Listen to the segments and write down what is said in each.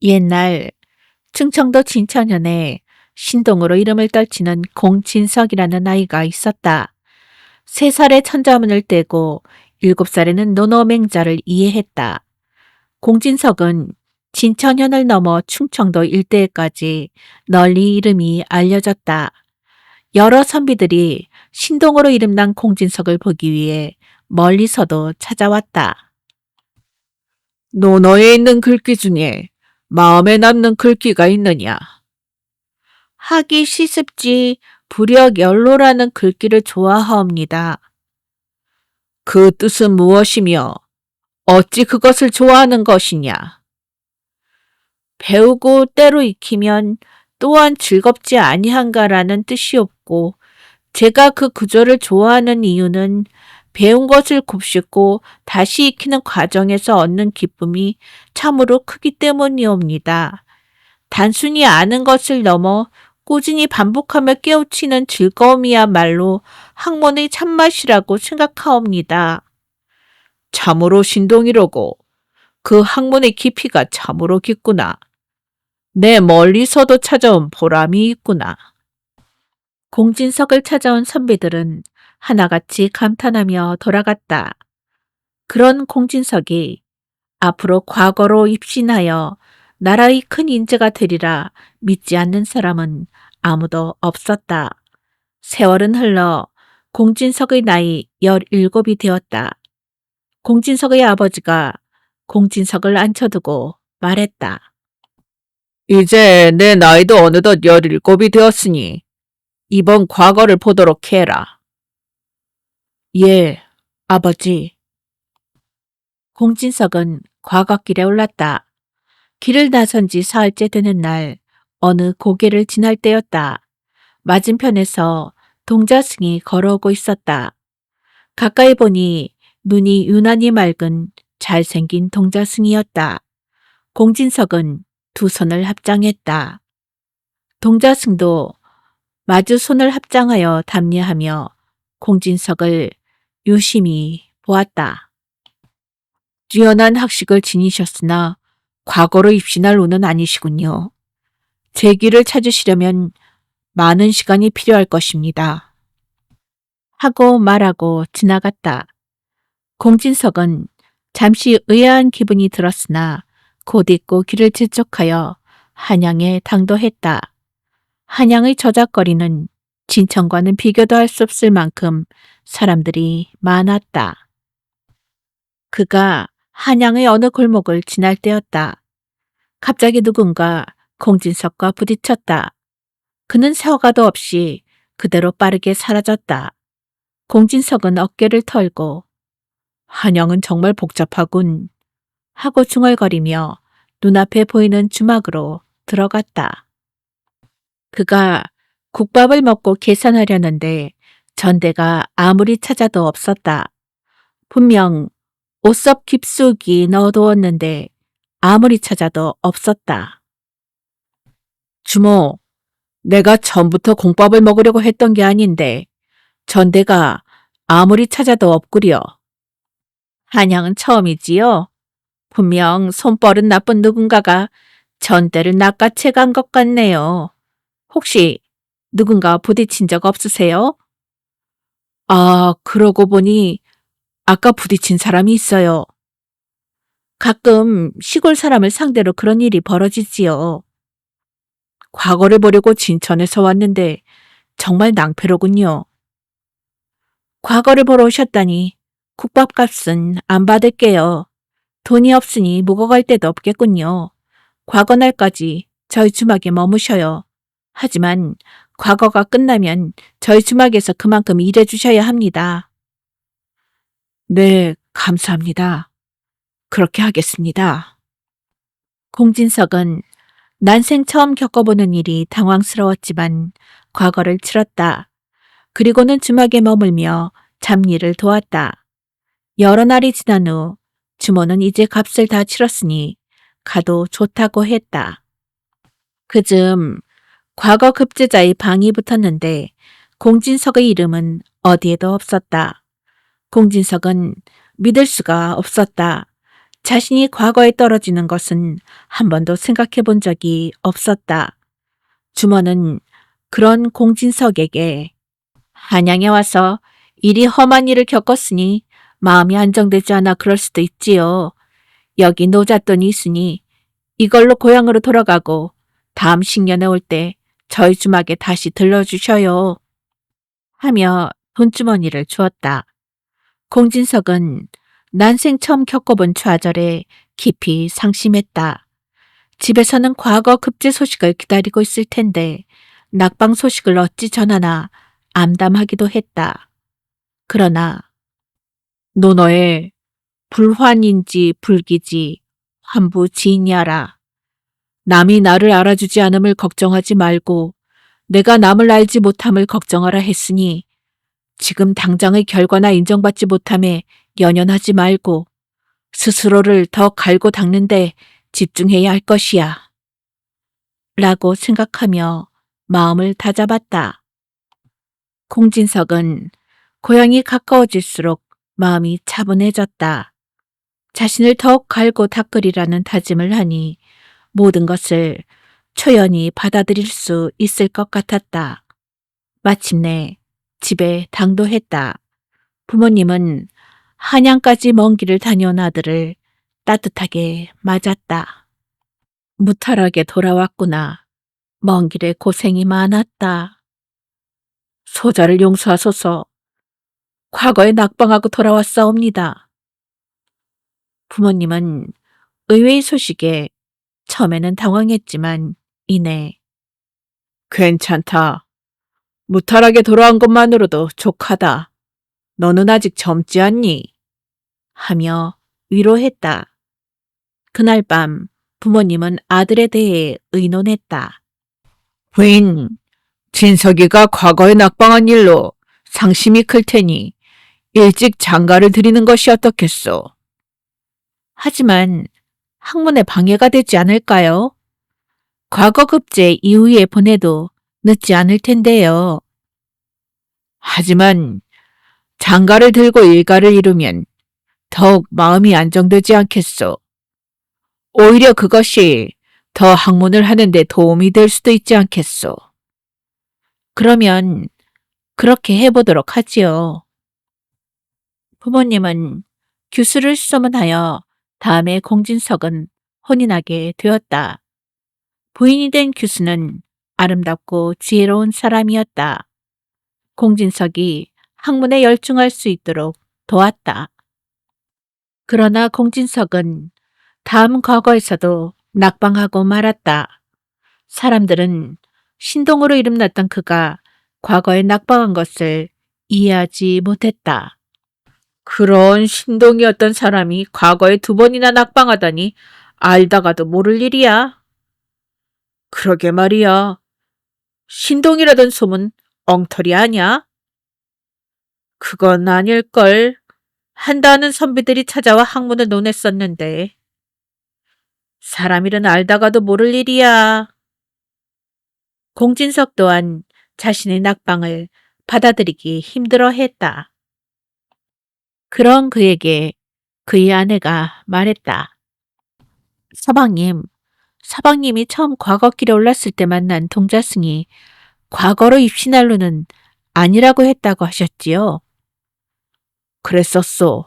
옛날 충청도 진천현에 신동으로 이름을 떨치는 공진석이라는 아이가 있었다. 3살에 천자문을 떼고 7살에는 논어맹자를 이해했다. 공진석은 진천현을 넘어 충청도 일대에까지 널리 이름이 알려졌다. 여러 선비들이 신동으로 이름난 공진석을 보기 위해 멀리서도 찾아왔다. 논어에 있는 글귀 중에 마음에 남는 글귀가 있느냐? 하기 시습지 불역연로라는 글귀를 좋아하옵니다. 그 뜻은 무엇이며 어찌 그것을 좋아하는 것이냐? 배우고 때로 익히면 또한 즐겁지 아니한가라는 뜻이었고, 제가 그 구절을 좋아하는 이유는 배운 것을 곱씹고 다시 익히는 과정에서 얻는 기쁨이 참으로 크기 때문이옵니다. 단순히 아는 것을 넘어 꾸준히 반복하며 깨우치는 즐거움이야말로 학문의 참맛이라고 생각하옵니다. 참으로 신동이로고 그 학문의 깊이가 참으로 깊구나. 내 멀리서도 찾아온 보람이 있구나. 공진석을 찾아온 선비들은 하나같이 감탄하며 돌아갔다. 그런 공진석이 앞으로 과거로 입신하여 나라의 큰 인재가 되리라 믿지 않는 사람은 아무도 없었다. 세월은 흘러 공진석의 나이 17이 되었다. 공진석의 아버지가 공진석을 앉혀두고 말했다. 이제 내 나이도 어느덧 17이 되었으니 이번 과거를 보도록 해라. 예, 아버지. 공진석은 과거길에 올랐다. 길을 나선 지 사흘째 되는 날, 어느 고개를 지날 때였다. 맞은편에서 동자승이 걸어오고 있었다. 가까이 보니 눈이 유난히 맑은 잘생긴 동자승이었다. 공진석은 두 손을 합장했다. 동자승도 마주 손을 합장하여 담례하며 공진석을 유심히 보았다. 뛰어난 학식을 지니셨으나 과거로 입신할 운은 아니시군요. 제 길을 찾으시려면 많은 시간이 필요할 것입니다. 하고 말하고 지나갔다. 공진석은 잠시 의아한 기분이 들었으나 곧 잊고 길을 재촉하여 한양에 당도했다. 한양의 저작거리는 진천과는 비교도 할 수 없을 만큼 사람들이 많았다. 그가 한양의 어느 골목을 지날 때였다. 갑자기 누군가 공진석과 부딪혔다. 그는 세워가도 없이 그대로 빠르게 사라졌다. 공진석은 어깨를 털고 한양은 정말 복잡하군 하고 중얼거리며 눈앞에 보이는 주막으로 들어갔다. 그가 국밥을 먹고 계산하려는데 전대가 아무리 찾아도 없었다. 분명 옷섭 깊숙이 넣어두었는데 아무리 찾아도 없었다. 주모, 내가 처음부터 공밥을 먹으려고 했던 게 아닌데 전대가 아무리 찾아도 없구려. 한양은 처음이지요? 분명 손버릇 나쁜 누군가가 전대를 낚아채 간 것 같네요. 혹시 누군가 부딪힌 적 없으세요? 아, 그러고 보니 아까 부딪힌 사람이 있어요. 가끔 시골 사람을 상대로 그런 일이 벌어지지요. 과거를 보려고 진천에서 왔는데 정말 낭패로군요. 과거를 보러 오셨다니 국밥값은 안 받을게요. 돈이 없으니 묵어갈 데도 없겠군요. 과거 날까지 저희 주막에 머무셔요. 하지만 과거가 끝나면 저희 주막에서 그만큼 일해 주셔야 합니다. 네, 감사합니다. 그렇게 하겠습니다. 공진석은 난생 처음 겪어보는 일이 당황스러웠지만 과거를 치렀다. 그리고는 주막에 머물며 잡일을 도왔다. 여러 날이 지난 후 주모는 이제 값을 다 치렀으니 가도 좋다고 했다. 그즈음 과거 급제자의 방이 붙었는데 공진석의 이름은 어디에도 없었다. 공진석은 믿을 수가 없었다. 자신이 과거에 떨어지는 것은 한 번도 생각해 본 적이 없었다. 주모는 그런 공진석에게 한양에 와서 이리 험한 일을 겪었으니 마음이 안정되지 않아 그럴 수도 있지요. 여기 노잣돈이 있으니 이걸로 고향으로 돌아가고 다음 식년에 올 때 저희 주막에 다시 들러주셔요. 하며 돈주머니를 주었다. 공진석은 난생 처음 겪어본 좌절에 깊이 상심했다. 집에서는 과거 급제 소식을 기다리고 있을 텐데 낙방 소식을 어찌 전하나 암담하기도 했다. 그러나 노너의 불환인지 불기지 환부지인이하라. 남이 나를 알아주지 않음을 걱정하지 말고 내가 남을 알지 못함을 걱정하라 했으니 지금 당장의 결과나 인정받지 못함에 연연하지 말고 스스로를 더 갈고 닦는데 집중해야 할 것이야. 라고 생각하며 마음을 다잡았다. 공진석은 고향이 가까워질수록 마음이 차분해졌다. 자신을 더욱 갈고 닦으리라는 다짐을 하니 모든 것을 초연히 받아들일 수 있을 것 같았다. 마침내 집에 당도했다. 부모님은 한양까지 먼 길을 다녀온 아들을 따뜻하게 맞았다. 무탈하게 돌아왔구나. 먼 길에 고생이 많았다. 소자를 용서하소서. 과거에 낙방하고 돌아왔사옵니다. 부모님은 의외의 소식에 처음에는 당황했지만 이내 괜찮다. 무탈하게 돌아온 것만으로도 족하다. 너는 아직 젊지 않니? 하며 위로했다. 그날 밤 부모님은 아들에 대해 의논했다. 부인, 진석이가 과거에 낙방한 일로 상심이 클 테니 일찍 장가를 드리는 것이 어떻겠소? 하지만 학문에 방해가 되지 않을까요? 과거 급제 이후에 보내도 늦지 않을 텐데요. 하지만 장가를 들고 일가를 이루면 더욱 마음이 안정되지 않겠소. 오히려 그것이 더 학문을 하는데 도움이 될 수도 있지 않겠소. 그러면 그렇게 해보도록 하지요. 부모님은 규수를 수소문하여 다음에 공진석은 혼인하게 되었다. 부인이 된 규수는 아름답고 지혜로운 사람이었다. 공진석이 학문에 열중할 수 있도록 도왔다. 그러나 공진석은 다음 과거에서도 낙방하고 말았다. 사람들은 신동으로 이름났던 그가 과거에 낙방한 것을 이해하지 못했다. 그런 신동이었던 사람이 과거에 2번이나 낙방하다니 알다가도 모를 일이야. 그러게 말이야. 신동이라던 소문 엉터리 아냐? 그건 아닐걸. 한다는 선비들이 찾아와 학문을 논했었는데. 사람 일은 알다가도 모를 일이야. 공진석 또한 자신의 낙방을 받아들이기 힘들어했다. 그런 그에게 그의 아내가 말했다. 서방님이 처음 과거길에 올랐을 때 만난 동자승이 과거로 입신할로는 아니라고 했다고 하셨지요. 그랬었소.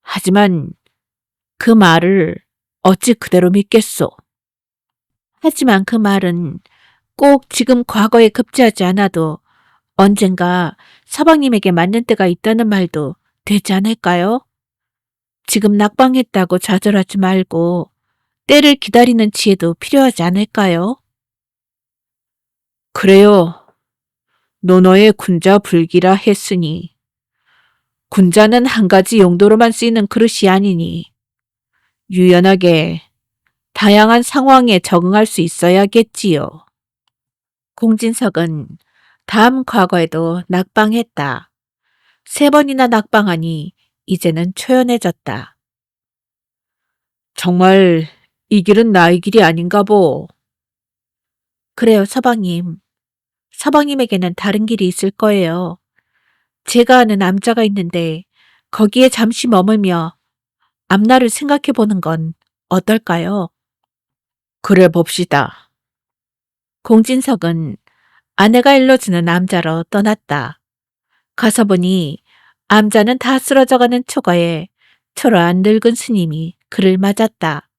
하지만 그 말을 어찌 그대로 믿겠소. 하지만 그 말은 꼭 지금 과거에 급제하지 않아도 언젠가 서방님에게 맞는 때가 있다는 말도 되지 않을까요? 지금 낙방했다고 좌절하지 말고 때를 기다리는 지혜도 필요하지 않을까요? 그래요. 노노의 군자 불기라 했으니 군자는 한 가지 용도로만 쓰이는 그릇이 아니니 유연하게 다양한 상황에 적응할 수 있어야겠지요. 공진석은 다음 과거에도 낙방했다. 3번이나 낙방하니 이제는 초연해졌다. 정말 이 길은 나의 길이 아닌가 보. 그래요, 서방님. 서방님에게는 다른 길이 있을 거예요. 제가 아는 남자가 있는데 거기에 잠시 머물며 앞날을 생각해 보는 건 어떨까요? 그래 봅시다. 공진석은 아내가 일러주는 암자로 떠났다. 가서 보니 암자는 다 쓰러져가는 초가에 초라한 늙은 스님이 그를 맞았다.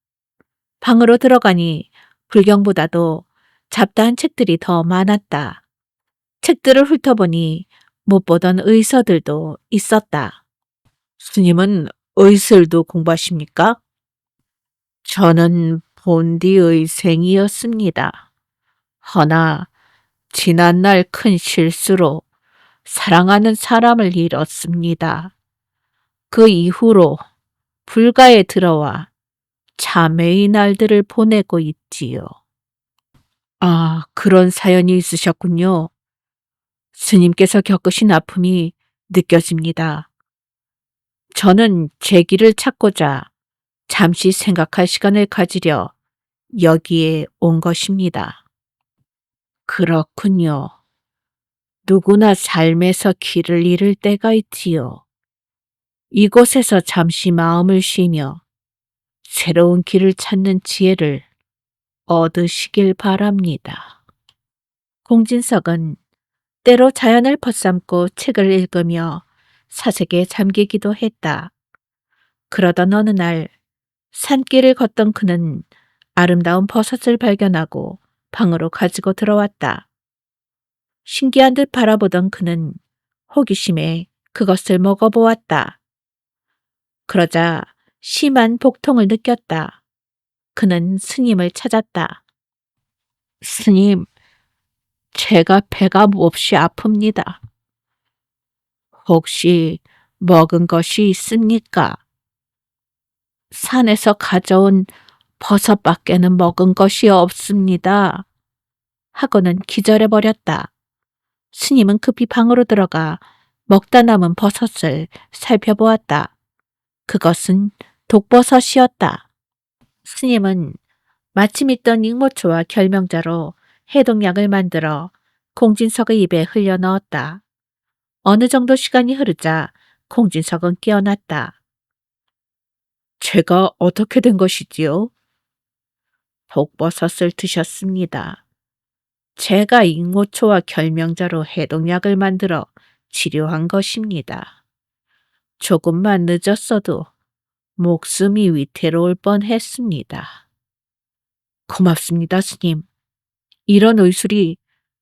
방으로 들어가니 불경보다도 잡다한 책들이 더 많았다. 책들을 훑어보니 못 보던 의서들도 있었다. 스님은 의술도 공부하십니까? 저는 본디의 생이었습니다. 허나 지난날 큰 실수로 사랑하는 사람을 잃었습니다. 그 이후로 불가에 들어와 참회의 날들을 보내고 있지요. 아, 그런 사연이 있으셨군요. 스님께서 겪으신 아픔이 느껴집니다. 저는 제 길을 찾고자 잠시 생각할 시간을 가지려 여기에 온 것입니다. 그렇군요. 누구나 삶에서 길을 잃을 때가 있지요. 이곳에서 잠시 마음을 쉬며 새로운 길을 찾는 지혜를 얻으시길 바랍니다. 공진석은 때로 자연을 벗삼고 책을 읽으며 사색에 잠기기도 했다. 그러던 어느 날 산길을 걷던 그는 아름다운 버섯을 발견하고 방으로 가지고 들어왔다. 신기한 듯 바라보던 그는 호기심에 그것을 먹어보았다. 그러자 심한 복통을 느꼈다. 그는 스님을 찾았다. 스님, 제가 배가 몹시 아픕니다. 혹시 먹은 것이 있습니까? 산에서 가져온 버섯밖에는 먹은 것이 없습니다. 하고는 기절해버렸다. 스님은 급히 방으로 들어가 먹다 남은 버섯을 살펴보았다. 그것은 독버섯이었다. 스님은 마침 있던 익모초와 결명자로 해독약을 만들어 공진석의 입에 흘려 넣었다. 어느 정도 시간이 흐르자 공진석은 깨어났다. 제가 어떻게 된 것이지요? 독버섯을 드셨습니다. 제가 익모초와 결명자로 해독약을 만들어 치료한 것입니다. 조금만 늦었어도 목숨이 위태로울 뻔했습니다. 고맙습니다, 스님. 이런 의술이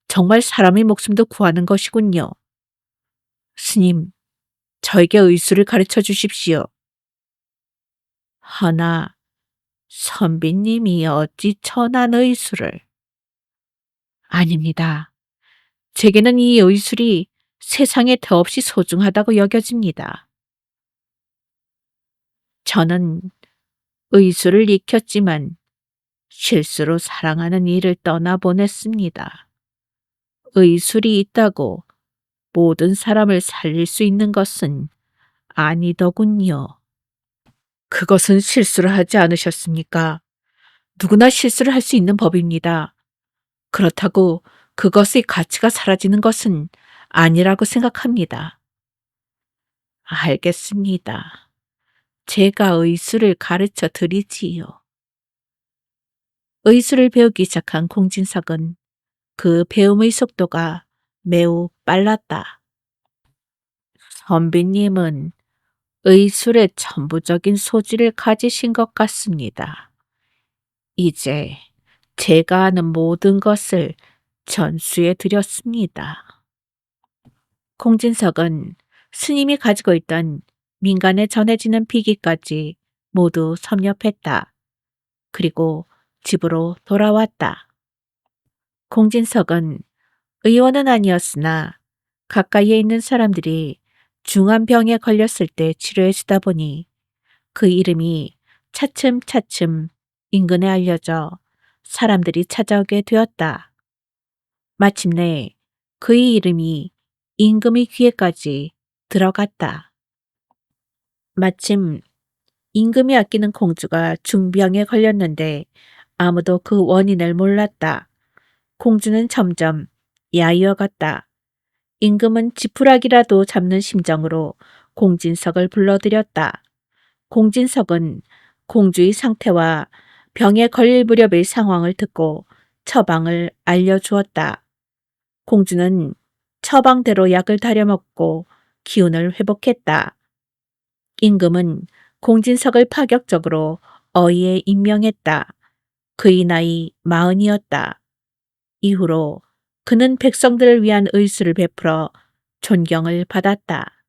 정말 사람의 목숨도 구하는 것이군요. 스님, 저에게 의술을 가르쳐 주십시오. 허나 선비님이 어찌 천한 의술을? 아닙니다. 제게는 이 의술이 세상에 더없이 소중하다고 여겨집니다. 저는 의술을 익혔지만 실수로 사랑하는 이를 떠나보냈습니다. 의술이 있다고 모든 사람을 살릴 수 있는 것은 아니더군요. 그것은 실수를 하지 않으셨습니까? 누구나 실수를 할 수 있는 법입니다. 그렇다고 그것의 가치가 사라지는 것은 아니라고 생각합니다. 알겠습니다. 제가 의술을 가르쳐 드리지요. 의술을 배우기 시작한 공진석은 그 배움의 속도가 매우 빨랐다. 선비님은 의술의 천부적인 소질을 가지신 것 같습니다. 이제 제가 아는 모든 것을 전수해 드렸습니다. 공진석은 스님이 가지고 있던 민간에 전해지는 비기까지 모두 섭렵했다. 그리고 집으로 돌아왔다. 공진석은 의원은 아니었으나 가까이에 있는 사람들이 중한 병에 걸렸을 때 치료해 주다 보니 그 이름이 차츰차츰 인근에 알려져 사람들이 찾아오게 되었다. 마침내 그의 이름이 임금의 귀에까지 들어갔다. 마침 임금이 아끼는 공주가 중병에 걸렸는데 아무도 그 원인을 몰랐다. 공주는 점점 야위어갔다. 임금은 지푸라기라도 잡는 심정으로 공진석을 불러들였다. 공진석은 공주의 상태와 병에 걸릴 무렵의 상황을 듣고 처방을 알려주었다. 공주는 처방대로 약을 다려먹고 기운을 회복했다. 임금은 공진석을 파격적으로 어의에 임명했다. 그의 나이 40이었다. 이후로 그는 백성들을 위한 의술을 베풀어 존경을 받았다.